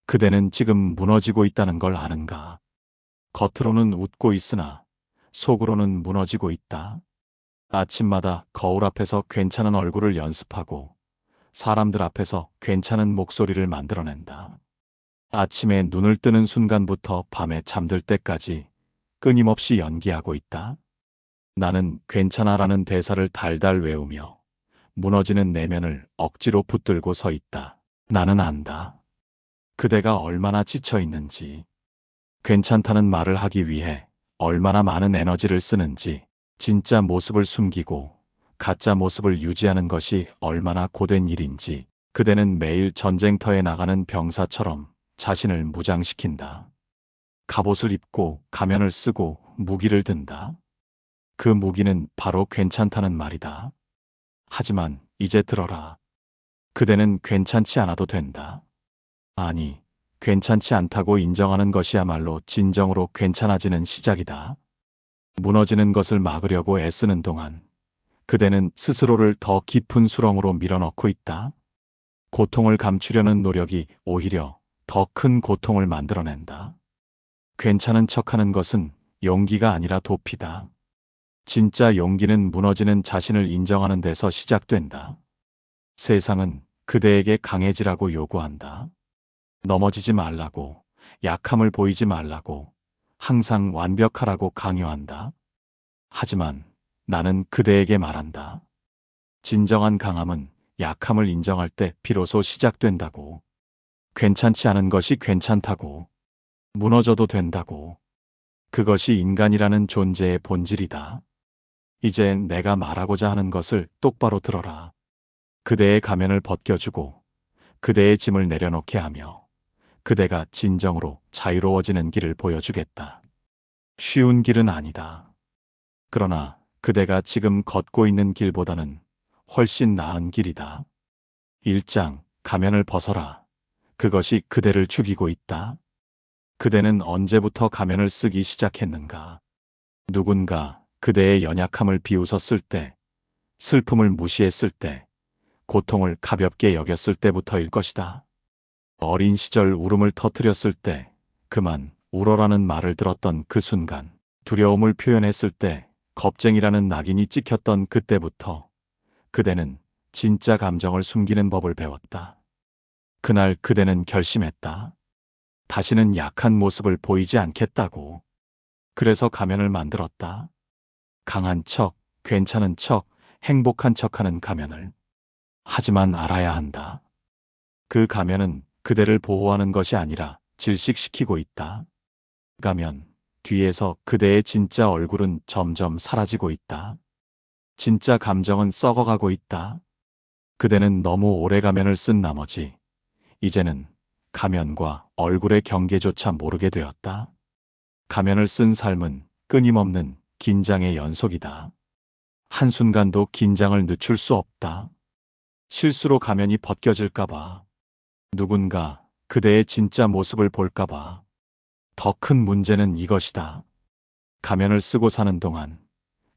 그대는 지금 무너지고 있다는 걸 아는가? 겉으로는 웃고 있으나 속으로는 무너지고 있다. 아침마다 거울 앞에서 괜찮은 얼굴을 연습하고 사람들 앞에서 괜찮은 목소리를 만들어낸다. 아침에 눈을 뜨는 순간부터 밤에 잠들 때까지 끊임없이 연기하고 있다. 나는 괜찮아라는 대사를 달달 외우며 무너지는 내면을 억지로 붙들고 서 있다. 나는 안다. 그대가 얼마나 지쳐 있는지, 괜찮다는 말을 하기 위해 얼마나 많은 에너지를 쓰는지, 진짜 모습을 숨기고 가짜 모습을 유지하는 것이 얼마나 고된 일인지. 그대는 매일 전쟁터에 나가는 병사처럼 자신을 무장시킨다. 갑옷을 입고 가면을 쓰고 무기를 든다. 그 무기는 바로 괜찮다는 말이다. 하지만 이제 들어라. 그대는 괜찮지 않아도 된다. 아니, 괜찮지 않다고 인정하는 것이야말로 진정으로 괜찮아지는 시작이다. 무너지는 것을 막으려고 애쓰는 동안 그대는 스스로를 더 깊은 수렁으로 밀어넣고 있다. 고통을 감추려는 노력이 오히려 더 큰 고통을 만들어낸다. 괜찮은 척하는 것은 용기가 아니라 도피다. 진짜 용기는 무너지는 자신을 인정하는 데서 시작된다. 세상은 그대에게 강해지라고 요구한다. 넘어지지 말라고, 약함을 보이지 말라고, 항상 완벽하라고 강요한다. 하지만 나는 그대에게 말한다. 진정한 강함은 약함을 인정할 때 비로소 시작된다고. 괜찮지 않은 것이 괜찮다고. 무너져도 된다고. 그것이 인간이라는 존재의 본질이다. 이제 내가 말하고자 하는 것을 똑바로 들어라. 그대의 가면을 벗겨주고 그대의 짐을 내려놓게 하며 그대가 진정으로 자유로워지는 길을 보여주겠다. 쉬운 길은 아니다. 그러나 그대가 지금 걷고 있는 길보다는 훨씬 나은 길이다. 1장, 가면을 벗어라. 그것이 그대를 죽이고 있다. 그대는 언제부터 가면을 쓰기 시작했는가? 누군가 그대의 연약함을 비웃었을 때, 슬픔을 무시했을 때, 고통을 가볍게 여겼을 때부터일 것이다. 어린 시절 울음을 터뜨렸을 때, 그만 울어라는 말을 들었던 그 순간, 두려움을 표현했을 때, 겁쟁이라는 낙인이 찍혔던 그때부터 그대는 진짜 감정을 숨기는 법을 배웠다. 그날 그대는 결심했다. 다시는 약한 모습을 보이지 않겠다고. 그래서 가면을 만들었다. 강한 척, 괜찮은 척, 행복한 척하는 가면을. 하지만 알아야 한다. 그 가면은 그대를 보호하는 것이 아니라 질식시키고 있다. 가면 뒤에서 그대의 진짜 얼굴은 점점 사라지고 있다. 진짜 감정은 썩어가고 있다. 그대는 너무 오래 가면을 쓴 나머지 이제는 가면과 얼굴의 경계조차 모르게 되었다. 가면을 쓴 삶은 끊임없는 긴장의 연속이다. 한순간도 긴장을 늦출 수 없다. 실수로 가면이 벗겨질까봐, 누군가 그대의 진짜 모습을 볼까봐. 더 큰 문제는 이것이다. 가면을 쓰고 사는 동안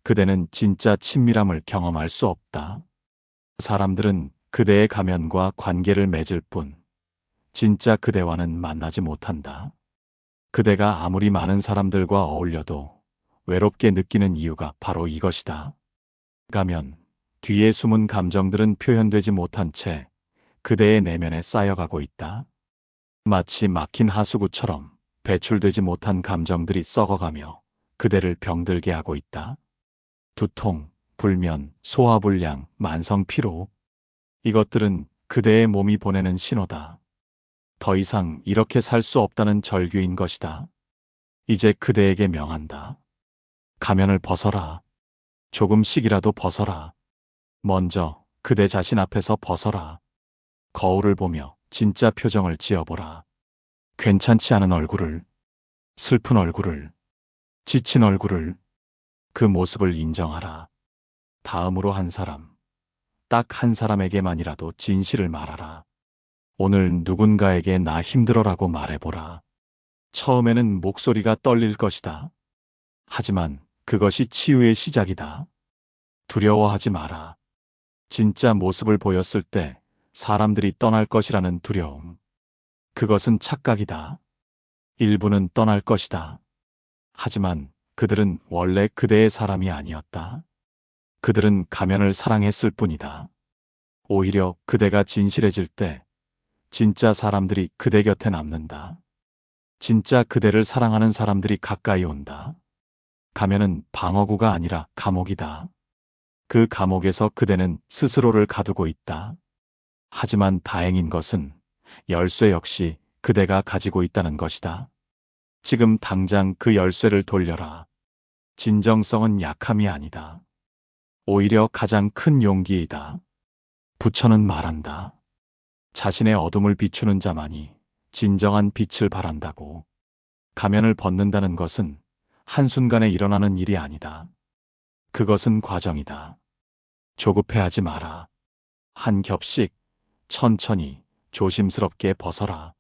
그대는 진짜 친밀함을 경험할 수 없다. 사람들은 그대의 가면과 관계를 맺을 뿐 진짜 그대와는 만나지 못한다. 그대가 아무리 많은 사람들과 어울려도 외롭게 느끼는 이유가 바로 이것이다. 가면 뒤에 숨은 감정들은 표현되지 못한 채 그대의 내면에 쌓여가고 있다. 마치 막힌 하수구처럼 배출되지 못한 감정들이 썩어가며 그대를 병들게 하고 있다. 두통, 불면, 소화불량, 만성피로. 이것들은 그대의 몸이 보내는 신호다. 더 이상 이렇게 살 수 없다는 절규인 것이다. 이제 그대에게 명한다. 가면을 벗어라. 조금씩이라도 벗어라. 먼저 그대 자신 앞에서 벗어라. 거울을 보며 진짜 표정을 지어보라. 괜찮지 않은 얼굴을, 슬픈 얼굴을, 지친 얼굴을, 그 모습을 인정하라. 다음으로 한 사람, 딱 한 사람에게만이라도 진실을 말하라. 오늘 누군가에게 나 힘들어라고 말해보라. 처음에는 목소리가 떨릴 것이다. 하지만 그것이 치유의 시작이다. 두려워하지 마라. 진짜 모습을 보였을 때 사람들이 떠날 것이라는 두려움. 그것은 착각이다. 일부는 떠날 것이다. 하지만 그들은 원래 그대의 사람이 아니었다. 그들은 가면을 사랑했을 뿐이다. 오히려 그대가 진실해질 때 진짜 사람들이 그대 곁에 남는다. 진짜 그대를 사랑하는 사람들이 가까이 온다. 가면은 방어구가 아니라 감옥이다. 그 감옥에서 그대는 스스로를 가두고 있다. 하지만 다행인 것은 열쇠 역시 그대가 가지고 있다는 것이다. 지금 당장 그 열쇠를 돌려라. 진정성은 약함이 아니다. 오히려 가장 큰 용기이다. 부처는 말한다. 자신의 어둠을 비추는 자만이 진정한 빛을 발한다고. 가면을 벗는다는 것은 한순간에 일어나는 일이 아니다. 그것은 과정이다. 조급해하지 마라. 한 겹씩 천천히 조심스럽게 벗어라.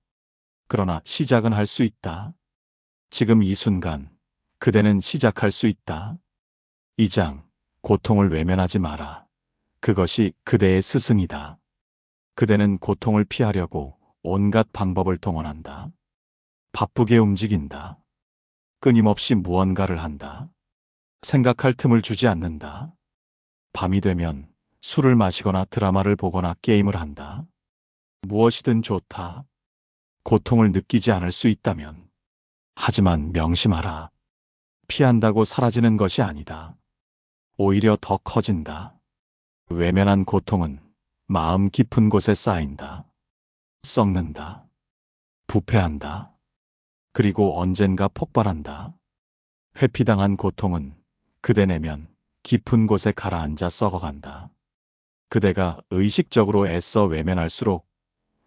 그러나 시작은 할 수 있다. 지금 이 순간 그대는 시작할 수 있다. 2장 고통을 외면하지 마라. 그것이 그대의 스승이다. 그대는 고통을 피하려고 온갖 방법을 동원한다. 바쁘게 움직인다. 끊임없이 무언가를 한다. 생각할 틈을 주지 않는다. 밤이 되면 술을 마시거나 드라마를 보거나 게임을 한다. 무엇이든 좋다. 고통을 느끼지 않을 수 있다면. 하지만 명심하라. 피한다고 사라지는 것이 아니다. 오히려 더 커진다. 외면한 고통은 마음 깊은 곳에 쌓인다. 썩는다. 부패한다. 그리고 언젠가 폭발한다. 회피당한 고통은 그대 내면 깊은 곳에 가라앉아 썩어간다. 그대가 의식적으로 애써 외면할수록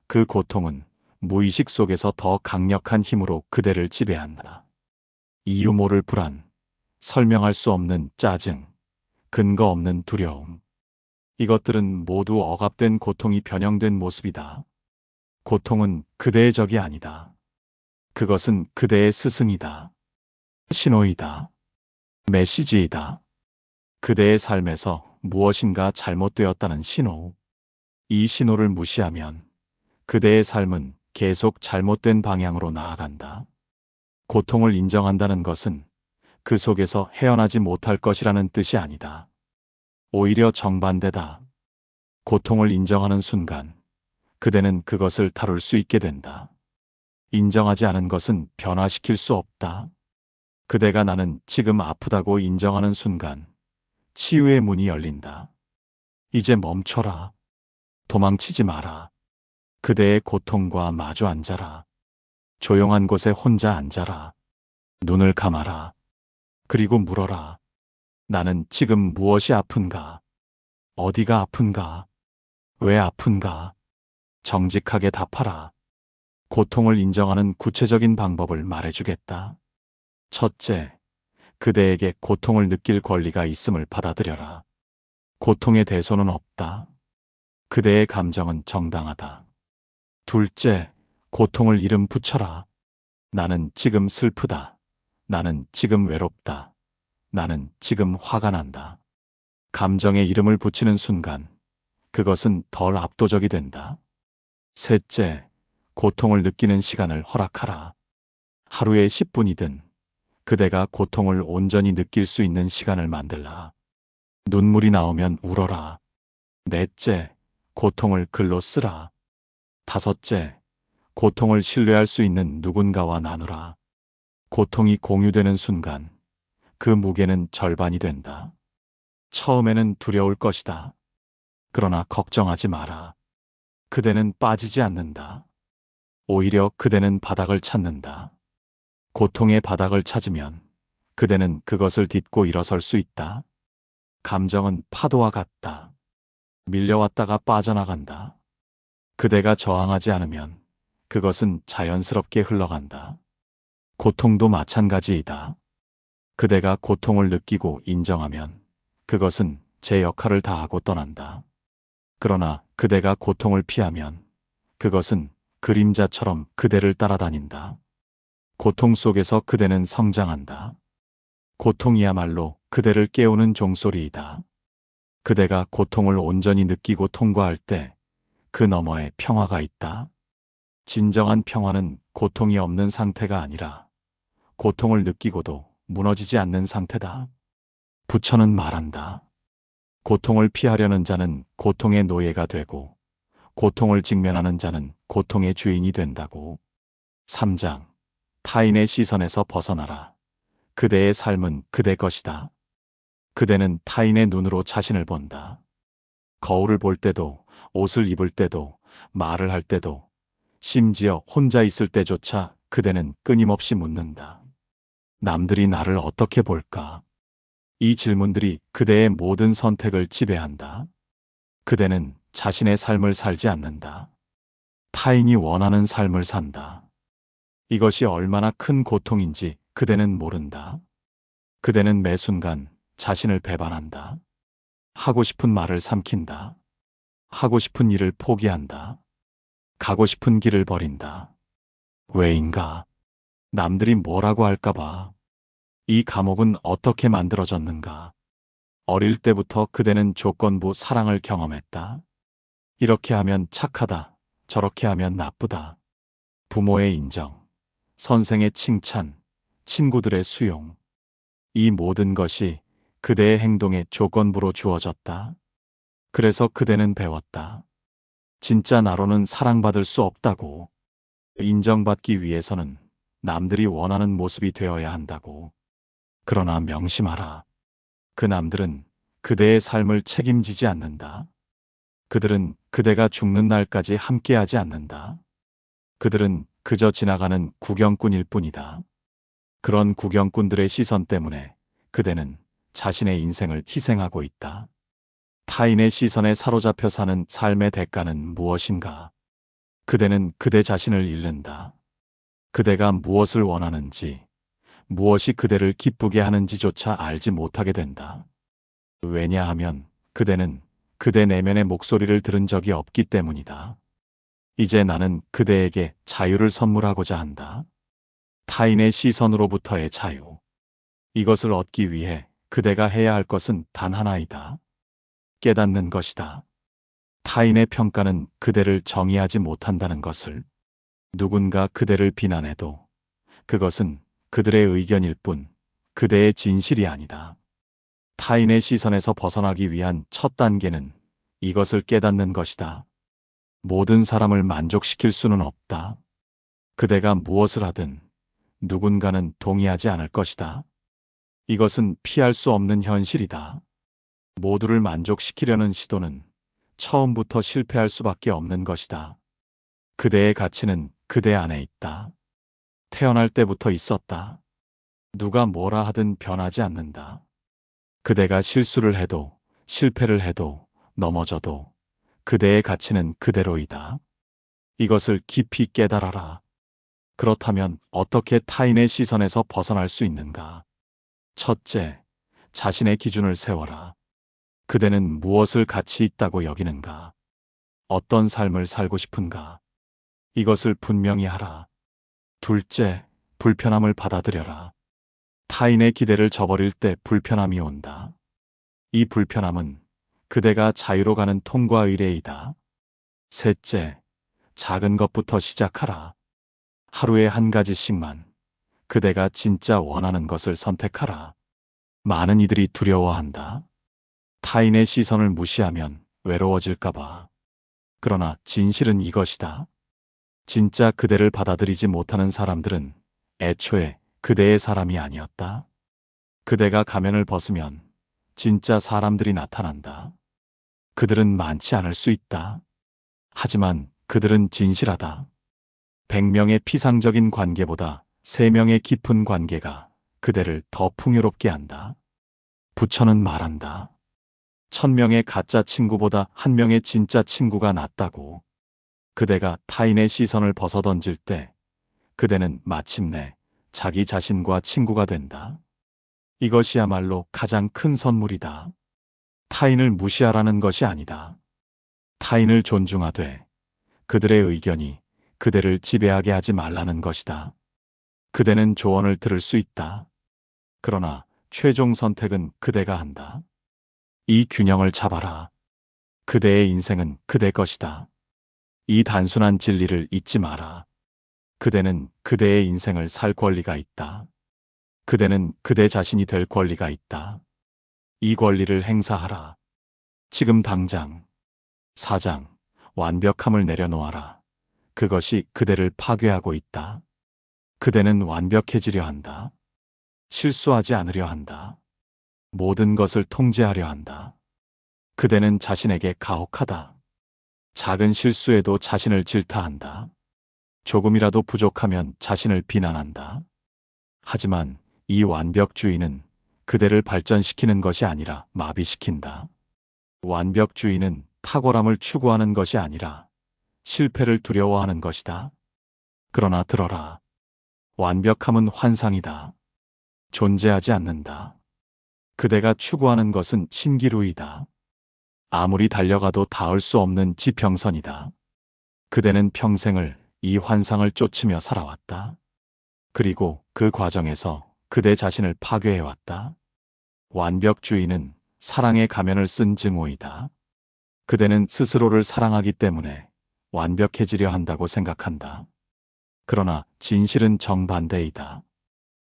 그 고통은 무의식 속에서 더 강력한 힘으로 그대를 지배한다. 이유 모를 불안, 설명할 수 없는 짜증, 근거 없는 두려움. 이것들은 모두 억압된 고통이 변형된 모습이다. 고통은 그대의 적이 아니다. 그것은 그대의 스승이다. 신호이다. 메시지이다. 그대의 삶에서 무엇인가 잘못되었다는 신호. 이 신호를 무시하면 그대의 삶은 계속 잘못된 방향으로 나아간다. 고통을 인정한다는 것은 그 속에서 헤어나지 못할 것이라는 뜻이 아니다. 오히려 정반대다. 고통을 인정하는 순간 그대는 그것을 다룰 수 있게 된다. 인정하지 않은 것은 변화시킬 수 없다. 그대가 나는 지금 아프다고 인정하는 순간 치유의 문이 열린다. 이제 멈춰라. 도망치지 마라. 그대의 고통과 마주 앉아라. 조용한 곳에 혼자 앉아라. 눈을 감아라. 그리고 물어라. 나는 지금 무엇이 아픈가? 어디가 아픈가? 왜 아픈가? 정직하게 답하라. 고통을 인정하는 구체적인 방법을 말해주겠다. 첫째, 그대에게 고통을 느낄 권리가 있음을 받아들여라. 고통의 대소는 없다. 그대의 감정은 정당하다. 둘째, 고통을 이름 붙여라. 나는 지금 슬프다. 나는 지금 외롭다. 나는 지금 화가 난다. 감정에 이름을 붙이는 순간 그것은 덜 압도적이 된다. 셋째, 고통을 느끼는 시간을 허락하라. 하루에 10분이든 그대가 고통을 온전히 느낄 수 있는 시간을 만들라. 눈물이 나오면 울어라. 넷째, 고통을 글로 쓰라. 다섯째, 고통을 신뢰할 수 있는 누군가와 나누라. 고통이 공유되는 순간 그 무게는 절반이 된다. 처음에는 두려울 것이다. 그러나 걱정하지 마라. 그대는 빠지지 않는다. 오히려 그대는 바닥을 찾는다. 고통의 바닥을 찾으면 그대는 그것을 딛고 일어설 수 있다. 감정은 파도와 같다. 밀려왔다가 빠져나간다. 그대가 저항하지 않으면 그것은 자연스럽게 흘러간다. 고통도 마찬가지이다. 그대가 고통을 느끼고 인정하면 그것은 제 역할을 다하고 떠난다. 그러나 그대가 고통을 피하면 그것은 그림자처럼 그대를 따라다닌다. 고통 속에서 그대는 성장한다. 고통이야말로 그대를 깨우는 종소리이다. 그대가 고통을 온전히 느끼고 통과할 때 그 너머에 평화가 있다. 진정한 평화는 고통이 없는 상태가 아니라 고통을 느끼고도 무너지지 않는 상태다. 부처는 말한다. 고통을 피하려는 자는 고통의 노예가 되고 고통을 직면하는 자는 고통의 주인이 된다고. 3장. 타인의 시선에서 벗어나라. 그대의 삶은 그대 것이다. 그대는 타인의 눈으로 자신을 본다. 거울을 볼 때도, 옷을 입을 때도, 말을 할 때도, 심지어 혼자 있을 때조차 그대는 끊임없이 묻는다. 남들이 나를 어떻게 볼까? 이 질문들이 그대의 모든 선택을 지배한다. 그대는 자신의 삶을 살지 않는다. 타인이 원하는 삶을 산다. 이것이 얼마나 큰 고통인지 그대는 모른다. 그대는 매 순간 자신을 배반한다. 하고 싶은 말을 삼킨다. 하고 싶은 일을 포기한다. 가고 싶은 길을 버린다. 왜인가? 남들이 뭐라고 할까봐. 이 감옥은 어떻게 만들어졌는가? 어릴 때부터 그대는 조건부 사랑을 경험했다. 이렇게 하면 착하다. 저렇게 하면 나쁘다. 부모의 인정, 선생의 칭찬, 친구들의 수용. 이 모든 것이 그대의 행동에 조건부로 주어졌다. 그래서 그대는 배웠다. 진짜 나로는 사랑받을 수 없다고. 인정받기 위해서는 남들이 원하는 모습이 되어야 한다고. 그러나 명심하라. 그 남들은 그대의 삶을 책임지지 않는다. 그들은 그대가 죽는 날까지 함께하지 않는다. 그들은 그저 지나가는 구경꾼일 뿐이다. 그런 구경꾼들의 시선 때문에 그대는 자신의 인생을 희생하고 있다. 타인의 시선에 사로잡혀 사는 삶의 대가는 무엇인가? 그대는 그대 자신을 잃는다. 그대가 무엇을 원하는지, 무엇이 그대를 기쁘게 하는지조차 알지 못하게 된다. 왜냐하면 그대는 그대 내면의 목소리를 들은 적이 없기 때문이다. 이제 나는 그대에게 자유를 선물하고자 한다. 타인의 시선으로부터의 자유. 이것을 얻기 위해 그대가 해야 할 것은 단 하나이다. 깨닫는 것이다. 타인의 평가는 그대를 정의하지 못한다는 것을. 누군가 그대를 비난해도 그것은 그들의 의견일 뿐 그대의 진실이 아니다. 타인의 시선에서 벗어나기 위한 첫 단계는 이것을 깨닫는 것이다. 모든 사람을 만족시킬 수는 없다. 그대가 무엇을 하든 누군가는 동의하지 않을 것이다. 이것은 피할 수 없는 현실이다. 모두를 만족시키려는 시도는 처음부터 실패할 수밖에 없는 것이다. 그대의 가치는 그대 안에 있다. 태어날 때부터 있었다. 누가 뭐라 하든 변하지 않는다. 그대가 실수를 해도, 실패를 해도, 넘어져도 그대의 가치는 그대로이다. 이것을 깊이 깨달아라. 그렇다면 어떻게 타인의 시선에서 벗어날 수 있는가? 첫째, 자신의 기준을 세워라. 그대는 무엇을 가치 있다고 여기는가? 어떤 삶을 살고 싶은가? 이것을 분명히 하라. 둘째, 불편함을 받아들여라. 타인의 기대를 저버릴 때 불편함이 온다. 이 불편함은 그대가 자유로 가는 통과 의례이다. 셋째, 작은 것부터 시작하라. 하루에 한 가지씩만 그대가 진짜 원하는 것을 선택하라. 많은 이들이 두려워한다. 타인의 시선을 무시하면 외로워질까봐. 그러나 진실은 이것이다. 진짜 그대를 받아들이지 못하는 사람들은 애초에 그대의 사람이 아니었다. 그대가 가면을 벗으면 진짜 사람들이 나타난다. 그들은 많지 않을 수 있다. 하지만 그들은 진실하다. 100명의 피상적인 관계보다 3명의 깊은 관계가 그대를 더 풍요롭게 한다. 부처는 말한다. 1000명의 가짜 친구보다 1명의 진짜 친구가 낫다고. 그대가 타인의 시선을 벗어던질 때 그대는 마침내 자기 자신과 친구가 된다. 이것이야말로 가장 큰 선물이다. 타인을 무시하라는 것이 아니다. 타인을 존중하되 그들의 의견이 그대를 지배하게 하지 말라는 것이다. 그대는 조언을 들을 수 있다. 그러나 최종 선택은 그대가 한다. 이 균형을 잡아라. 그대의 인생은 그대 것이다. 이 단순한 진리를 잊지 마라. 그대는 그대의 인생을 살 권리가 있다. 그대는 그대 자신이 될 권리가 있다. 이 권리를 행사하라. 지금 당장. 4장. 완벽함을 내려놓아라. 그것이 그대를 파괴하고 있다. 그대는 완벽해지려 한다. 실수하지 않으려 한다. 모든 것을 통제하려 한다. 그대는 자신에게 가혹하다. 작은 실수에도 자신을 질타한다. 조금이라도 부족하면 자신을 비난한다. 하지만 이 완벽주의는 그대를 발전시키는 것이 아니라 마비시킨다. 완벽주의는 탁월함을 추구하는 것이 아니라 실패를 두려워하는 것이다. 그러나 들어라. 완벽함은 환상이다. 존재하지 않는다. 그대가 추구하는 것은 신기루이다. 아무리 달려가도 닿을 수 없는 지평선이다. 그대는 평생을 이 환상을 쫓으며 살아왔다. 그리고 그 과정에서 그대 자신을 파괴해왔다. 완벽주의는 사랑의 가면을 쓴 증오이다. 그대는 스스로를 사랑하기 때문에 완벽해지려 한다고 생각한다. 그러나 진실은 정반대이다.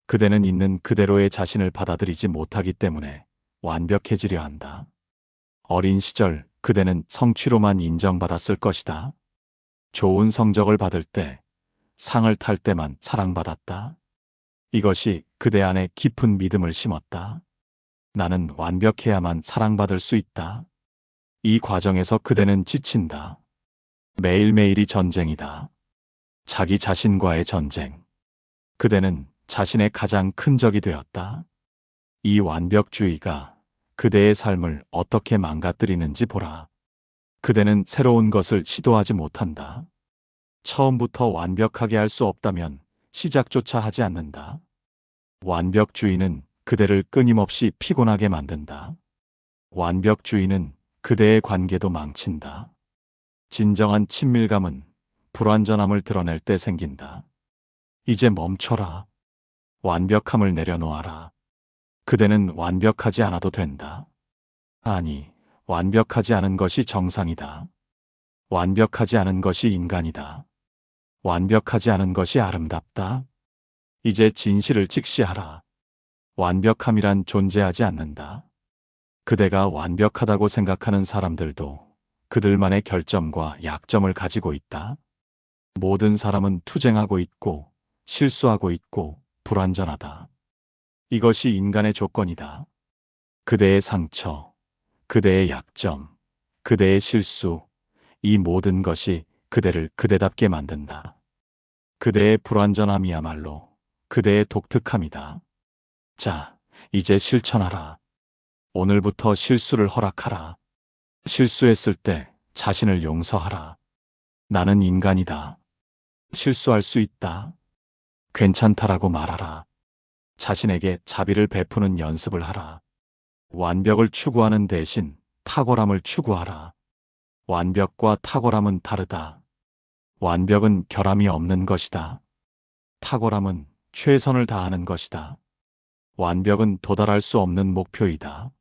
그대는 있는 그대로의 자신을 받아들이지 못하기 때문에 완벽해지려 한다. 어린 시절 그대는 성취로만 인정받았을 것이다. 좋은 성적을 받을 때, 상을 탈 때만 사랑받았다. 이것이 그대 안에 깊은 믿음을 심었다. 나는 완벽해야만 사랑받을 수 있다. 이 과정에서 그대는 지친다. 매일매일이 전쟁이다. 자기 자신과의 전쟁. 그대는 자신의 가장 큰 적이 되었다. 이 완벽주의가 그대의 삶을 어떻게 망가뜨리는지 보라. 그대는 새로운 것을 시도하지 못한다. 처음부터 완벽하게 할 수 없다면 시작조차 하지 않는다. 완벽주의는 그대를 끊임없이 피곤하게 만든다. 완벽주의는 그대의 관계도 망친다. 진정한 친밀감은 불완전함을 드러낼 때 생긴다. 이제 멈춰라. 완벽함을 내려놓아라. 그대는 완벽하지 않아도 된다. 아니, 완벽하지 않은 것이 정상이다. 완벽하지 않은 것이 인간이다. 완벽하지 않은 것이 아름답다. 이제 진실을 직시하라. 완벽함이란 존재하지 않는다. 그대가 완벽하다고 생각하는 사람들도 그들만의 결점과 약점을 가지고 있다. 모든 사람은 투쟁하고 있고 실수하고 있고 불완전하다. 이것이 인간의 조건이다. 그대의 상처, 그대의 약점, 그대의 실수, 이 모든 것이 그대를 그대답게 만든다. 그대의 불완전함이야말로 그대의 독특함이다. 자, 이제 실천하라. 오늘부터 실수를 허락하라. 실수했을 때 자신을 용서하라. 나는 인간이다. 실수할 수 있다. 괜찮다라고 말하라. 자신에게 자비를 베푸는 연습을 하라. 완벽을 추구하는 대신 탁월함을 추구하라. 완벽과 탁월함은 다르다. 완벽은 결함이 없는 것이다. 탁월함은 최선을 다하는 것이다. 완벽은 도달할 수 없는 목표이다.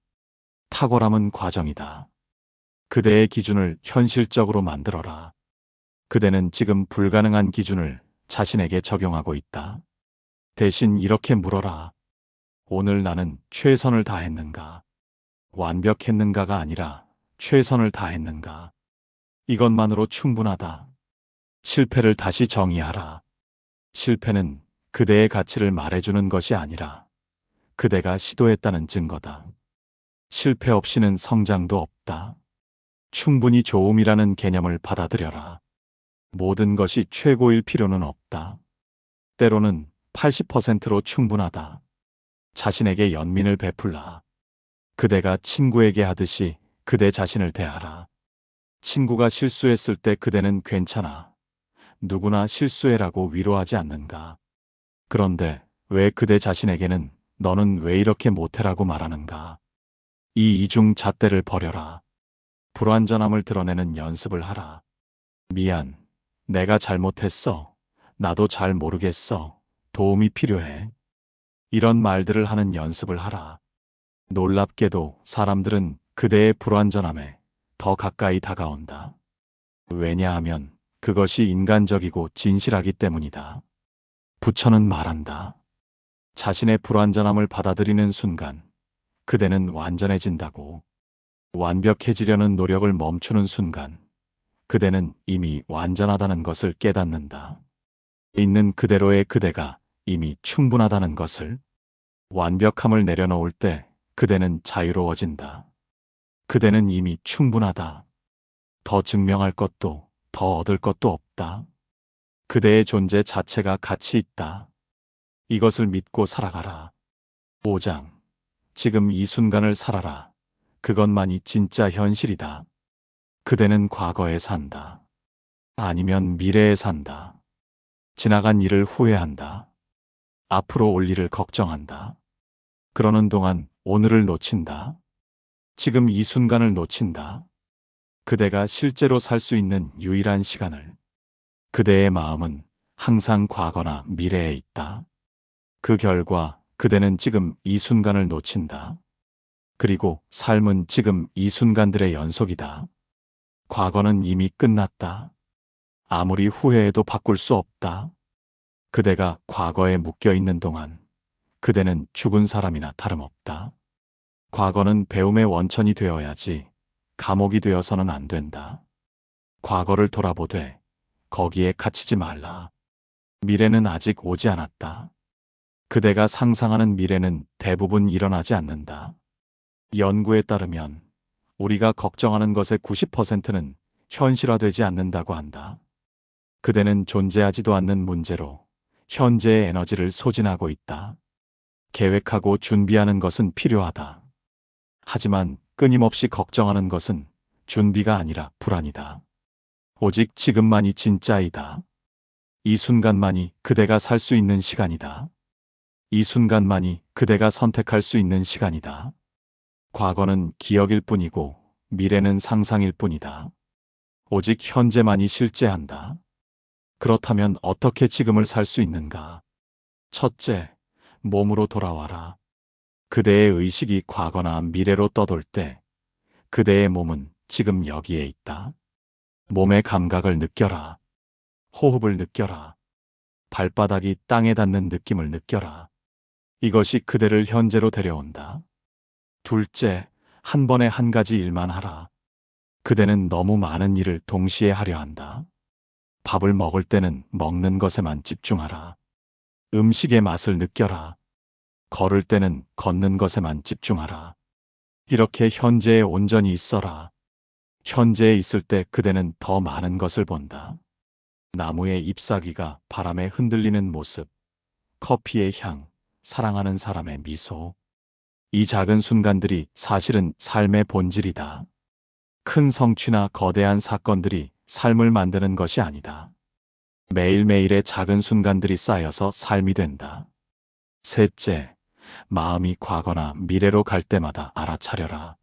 탁월함은 과정이다. 그대의 기준을 현실적으로 만들어라. 그대는 지금 불가능한 기준을 자신에게 적용하고 있다. 대신 이렇게 물어라. 오늘 나는 최선을 다했는가? 완벽했는가가 아니라 최선을 다했는가? 이것만으로 충분하다. 실패를 다시 정의하라. 실패는 그대의 가치를 말해주는 것이 아니라 그대가 시도했다는 증거다. 실패 없이는 성장도 없다. 충분히 좋음이라는 개념을 받아들여라. 모든 것이 최고일 필요는 없다. 때로는 80%로 충분하다. 자신에게 연민을 베풀라. 그대가 친구에게 하듯이 그대 자신을 대하라. 친구가 실수했을 때 그대는 괜찮아. 누구나 실수해라고 위로하지 않는가? 그런데 왜 그대 자신에게는 너는 왜 이렇게 못해라고 말하는가? 이 이중 잣대를 버려라. 불완전함을 드러내는 연습을 하라. 미안. 내가 잘못했어. 나도 잘 모르겠어. 도움이 필요해. 이런 말들을 하는 연습을 하라. 놀랍게도 사람들은 그대의 불완전함에 더 가까이 다가온다. 왜냐하면 그것이 인간적이고 진실하기 때문이다. 부처는 말한다. 자신의 불완전함을 받아들이는 순간 그대는 완전해진다고. 완벽해지려는 노력을 멈추는 순간 그대는 이미 완전하다는 것을 깨닫는다. 있는 그대로의 그대가 이미 충분하다는 것을. 완벽함을 내려놓을 때 그대는 자유로워진다. 그대는 이미 충분하다. 더 증명할 것도 더 얻을 것도 없다. 그대의 존재 자체가 가치 있다. 이것을 믿고 살아가라. 5장. 지금 이 순간을 살아라. 그것만이 진짜 현실이다. 그대는 과거에 산다. 아니면 미래에 산다. 지나간 일을 후회한다. 앞으로 올 일을 걱정한다. 그러는 동안 오늘을 놓친다. 지금 이 순간을 놓친다. 그대가 실제로 살 수 있는 유일한 시간을. 그대의 마음은 항상 과거나 미래에 있다. 그 결과 그대는 지금 이 순간을 놓친다. 그리고 삶은 지금 이 순간들의 연속이다. 과거는 이미 끝났다. 아무리 후회해도 바꿀 수 없다. 그대가 과거에 묶여 있는 동안 그대는 죽은 사람이나 다름없다. 과거는 배움의 원천이 되어야지 감옥이 되어서는 안 된다. 과거를 돌아보되 거기에 갇히지 말라. 미래는 아직 오지 않았다. 그대가 상상하는 미래는 대부분 일어나지 않는다. 연구에 따르면 우리가 걱정하는 것의 90%는 현실화되지 않는다고 한다. 그대는 존재하지도 않는 문제로 현재의 에너지를 소진하고 있다. 계획하고 준비하는 것은 필요하다. 하지만 끊임없이 걱정하는 것은 준비가 아니라 불안이다. 오직 지금만이 진짜이다. 이 순간만이 그대가 살 수 있는 시간이다. 이 순간만이 그대가 선택할 수 있는 시간이다. 과거는 기억일 뿐이고 미래는 상상일 뿐이다. 오직 현재만이 실제한다. 그렇다면 어떻게 지금을 살 수 있는가? 첫째, 몸으로 돌아와라. 그대의 의식이 과거나 미래로 떠돌 때 그대의 몸은 지금 여기에 있다. 몸의 감각을 느껴라. 호흡을 느껴라. 발바닥이 땅에 닿는 느낌을 느껴라. 이것이 그대를 현재로 데려온다. 둘째, 한 번에 한 가지 일만 하라. 그대는 너무 많은 일을 동시에 하려 한다. 밥을 먹을 때는 먹는 것에만 집중하라. 음식의 맛을 느껴라. 걸을 때는 걷는 것에만 집중하라. 이렇게 현재에 온전히 있어라. 현재에 있을 때 그대는 더 많은 것을 본다. 나무의 잎사귀가 바람에 흔들리는 모습, 커피의 향, 사랑하는 사람의 미소. 이 작은 순간들이 사실은 삶의 본질이다. 큰 성취나 거대한 사건들이 삶을 만드는 것이 아니다. 매일매일의 작은 순간들이 쌓여서 삶이 된다. 셋째, 마음이 과거나 미래로 갈 때마다 알아차려라.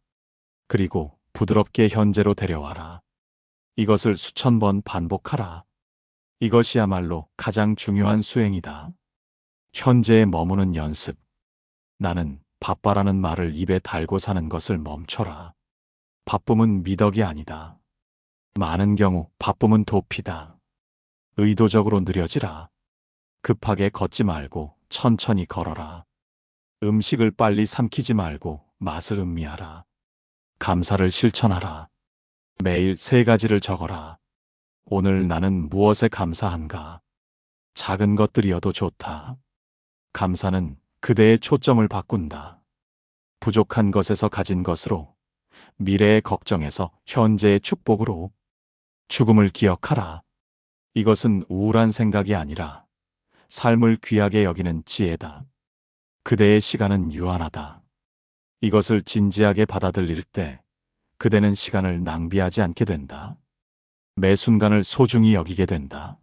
그리고 부드럽게 현재로 데려와라. 이것을 수천 번 반복하라. 이것이야말로 가장 중요한 수행이다. 현재에 머무는 연습. 나는 바빠라는 말을 입에 달고 사는 것을 멈춰라. 바쁨은 미덕이 아니다. 많은 경우 바쁨은 도피다. 의도적으로 느려지라. 급하게 걷지 말고 천천히 걸어라. 음식을 빨리 삼키지 말고 맛을 음미하라. 감사를 실천하라. 매일 3가지를 적어라. 오늘 나는 무엇에 감사한가? 작은 것들이어도 좋다. 감사는 그대의 초점을 바꾼다. 부족한 것에서 가진 것으로, 미래의 걱정에서 현재의 축복으로. 죽음을 기억하라. 이것은 우울한 생각이 아니라 삶을 귀하게 여기는 지혜다. 그대의 시간은 유한하다. 이것을 진지하게 받아들일 때 그대는 시간을 낭비하지 않게 된다. 매 순간을 소중히 여기게 된다.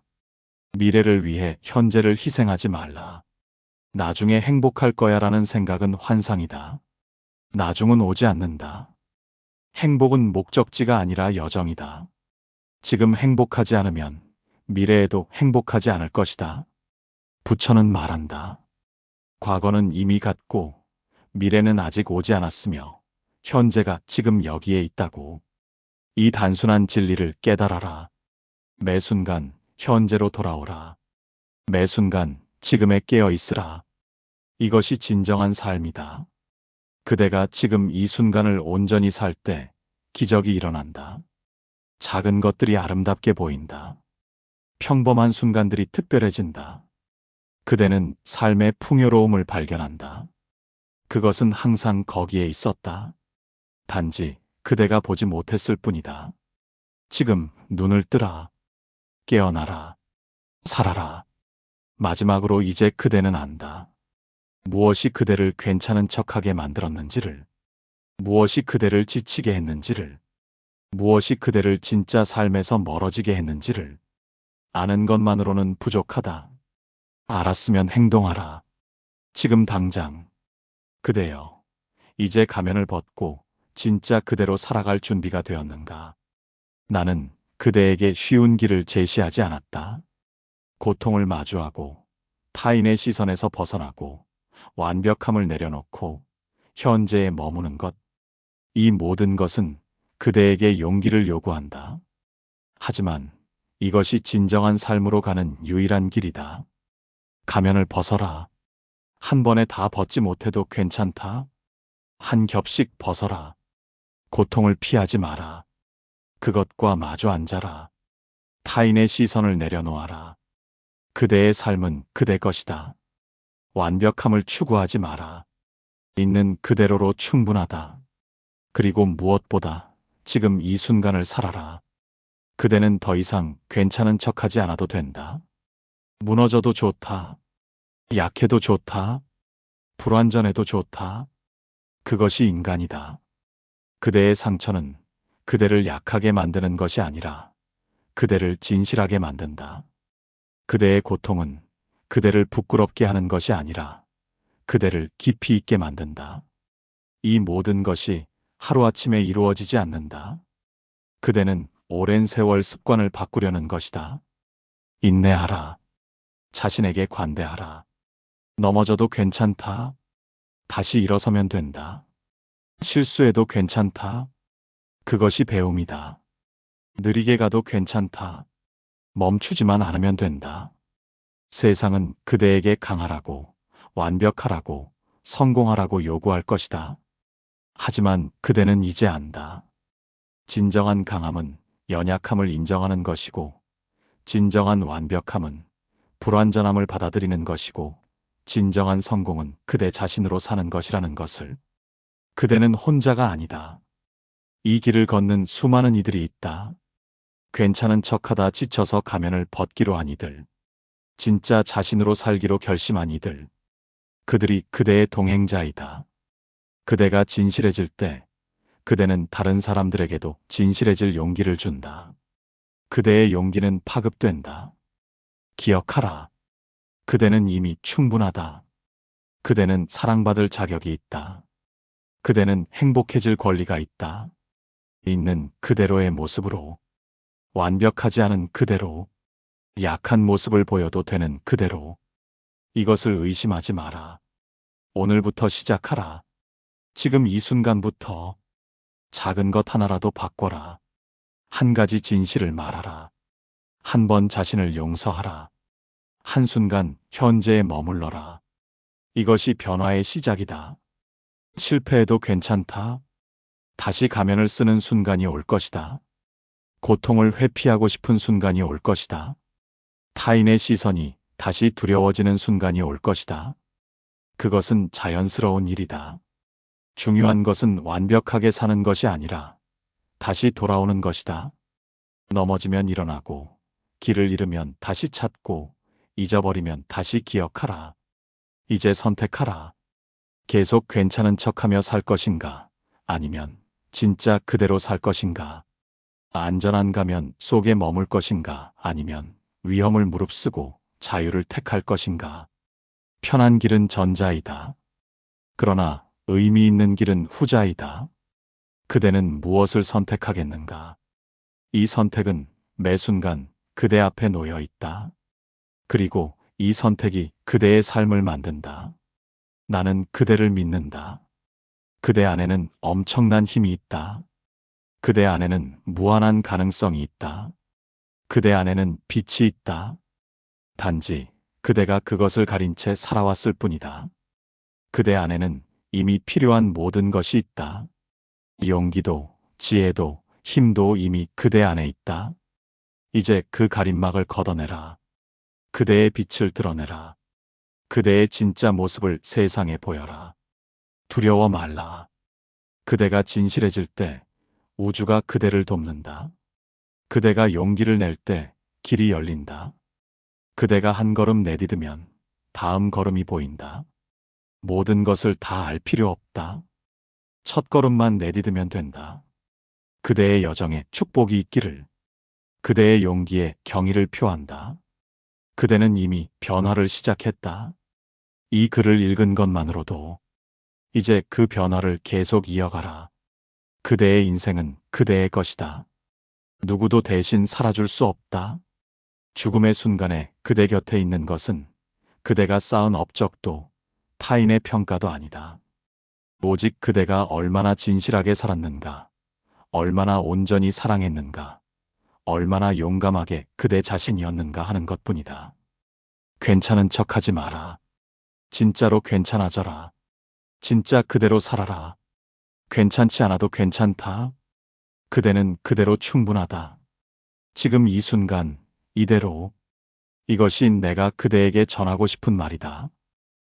미래를 위해 현재를 희생하지 말라. 나중에 행복할 거야라는 생각은 환상이다. 나중은 오지 않는다. 행복은 목적지가 아니라 여정이다. 지금 행복하지 않으면 미래에도 행복하지 않을 것이다. 부처는 말한다. 과거는 이미 갔고 미래는 아직 오지 않았으며 현재가 지금 여기에 있다고. 이 단순한 진리를 깨달아라. 매 순간 현재로 돌아오라. 매 순간 지금에 깨어 있으라. 이것이 진정한 삶이다. 그대가 지금 이 순간을 온전히 살 때 기적이 일어난다. 작은 것들이 아름답게 보인다. 평범한 순간들이 특별해진다. 그대는 삶의 풍요로움을 발견한다. 그것은 항상 거기에 있었다. 단지 그대가 보지 못했을 뿐이다. 지금 눈을 뜨라. 깨어나라. 살아라. 마지막으로 이제 그대는 안다. 무엇이 그대를 괜찮은 척하게 만들었는지를, 무엇이 그대를 지치게 했는지를, 무엇이 그대를 진짜 삶에서 멀어지게 했는지를 아는 것만으로는 부족하다. 알았으면 행동하라. 지금 당장. 그대여, 이제 가면을 벗고 진짜 그대로 살아갈 준비가 되었는가? 나는 그대에게 쉬운 길을 제시하지 않았다. 고통을 마주하고 타인의 시선에서 벗어나고 완벽함을 내려놓고 현재에 머무는 것, 이 모든 것은 그대에게 용기를 요구한다. 하지만 이것이 진정한 삶으로 가는 유일한 길이다. 가면을 벗어라. 한 번에 다 벗지 못해도 괜찮다. 한 겹씩 벗어라. 고통을 피하지 마라. 그것과 마주 앉아라. 타인의 시선을 내려놓아라. 그대의 삶은 그대 것이다. 완벽함을 추구하지 마라. 있는 그대로로 충분하다. 그리고 무엇보다 지금 이 순간을 살아라. 그대는 더 이상 괜찮은 척하지 않아도 된다. 무너져도 좋다. 약해도 좋다. 불완전해도 좋다. 그것이 인간이다. 그대의 상처는 그대를 약하게 만드는 것이 아니라 그대를 진실하게 만든다. 그대의 고통은 그대를 부끄럽게 하는 것이 아니라 그대를 깊이 있게 만든다. 이 모든 것이 하루아침에 이루어지지 않는다. 그대는 오랜 세월 습관을 바꾸려는 것이다. 인내하라. 자신에게 관대하라. 넘어져도 괜찮다. 다시 일어서면 된다. 실수해도 괜찮다. 그것이 배움이다. 느리게 가도 괜찮다. 멈추지만 않으면 된다. 세상은 그대에게 강하라고, 완벽하라고, 성공하라고 요구할 것이다. 하지만 그대는 이제 안다. 진정한 강함은 연약함을 인정하는 것이고, 진정한 완벽함은 불완전함을 받아들이는 것이고, 진정한 성공은 그대 자신으로 사는 것이라는 것을. 그대는 혼자가 아니다. 이 길을 걷는 수많은 이들이 있다. 괜찮은 척하다 지쳐서 가면을 벗기로 한 이들. 진짜 자신으로 살기로 결심한 이들. 그들이 그대의 동행자이다. 그대가 진실해질 때 그대는 다른 사람들에게도 진실해질 용기를 준다. 그대의 용기는 파급된다. 기억하라. 그대는 이미 충분하다. 그대는 사랑받을 자격이 있다. 그대는 행복해질 권리가 있다. 있는 그대로의 모습으로, 완벽하지 않은 그대로, 약한 모습을 보여도 되는 그대로. 이것을 의심하지 마라. 오늘부터 시작하라. 지금 이 순간부터 작은 것 하나라도 바꿔라. 한 가지 진실을 말하라. 한 번 자신을 용서하라. 한순간 현재에 머물러라. 이것이 변화의 시작이다. 실패해도 괜찮다. 다시 가면을 쓰는 순간이 올 것이다. 고통을 회피하고 싶은 순간이 올 것이다. 타인의 시선이 다시 두려워지는 순간이 올 것이다. 그것은 자연스러운 일이다. 중요한 것은 완벽하게 사는 것이 아니라 다시 돌아오는 것이다. 넘어지면 일어나고, 길을 잃으면 다시 찾고, 잊어버리면 다시 기억하라. 이제 선택하라. 계속 괜찮은 척하며 살 것인가? 아니면 진짜 그대로 살 것인가? 안전한 가면 속에 머물 것인가? 아니면 위험을 무릅쓰고 자유를 택할 것인가? 편한 길은 전자이다. 그러나 의미 있는 길은 후자이다. 그대는 무엇을 선택하겠는가? 이 선택은 매 순간 그대 앞에 놓여 있다. 그리고 이 선택이 그대의 삶을 만든다. 나는 그대를 믿는다. 그대 안에는 엄청난 힘이 있다. 그대 안에는 무한한 가능성이 있다. 그대 안에는 빛이 있다. 단지 그대가 그것을 가린 채 살아왔을 뿐이다. 그대 안에는 이미 필요한 모든 것이 있다. 용기도, 지혜도, 힘도 이미 그대 안에 있다. 이제 그 가림막을 걷어내라. 그대의 빛을 드러내라. 그대의 진짜 모습을 세상에 보여라. 두려워 말라. 그대가 진실해질 때 우주가 그대를 돕는다. 그대가 용기를 낼 때 길이 열린다. 그대가 한 걸음 내디디면 다음 걸음이 보인다. 모든 것을 다 알 필요 없다. 첫 걸음만 내디디면 된다. 그대의 여정에 축복이 있기를. 그대의 용기에 경의를 표한다. 그대는 이미 변화를 시작했다. 이 글을 읽은 것만으로도 이제 그 변화를 계속 이어가라. 그대의 인생은 그대의 것이다. 누구도 대신 살아줄 수 없다. 죽음의 순간에 그대 곁에 있는 것은 그대가 쌓은 업적도 타인의 평가도 아니다. 오직 그대가 얼마나 진실하게 살았는가, 얼마나 온전히 사랑했는가, 얼마나 용감하게 그대 자신이었는가 하는 것뿐이다. 괜찮은 척하지 마라. 진짜로 괜찮아져라. 진짜 그대로 살아라. 괜찮지 않아도 괜찮다. 그대는 그대로 충분하다. 지금 이 순간, 이대로. 이것이 내가 그대에게 전하고 싶은 말이다.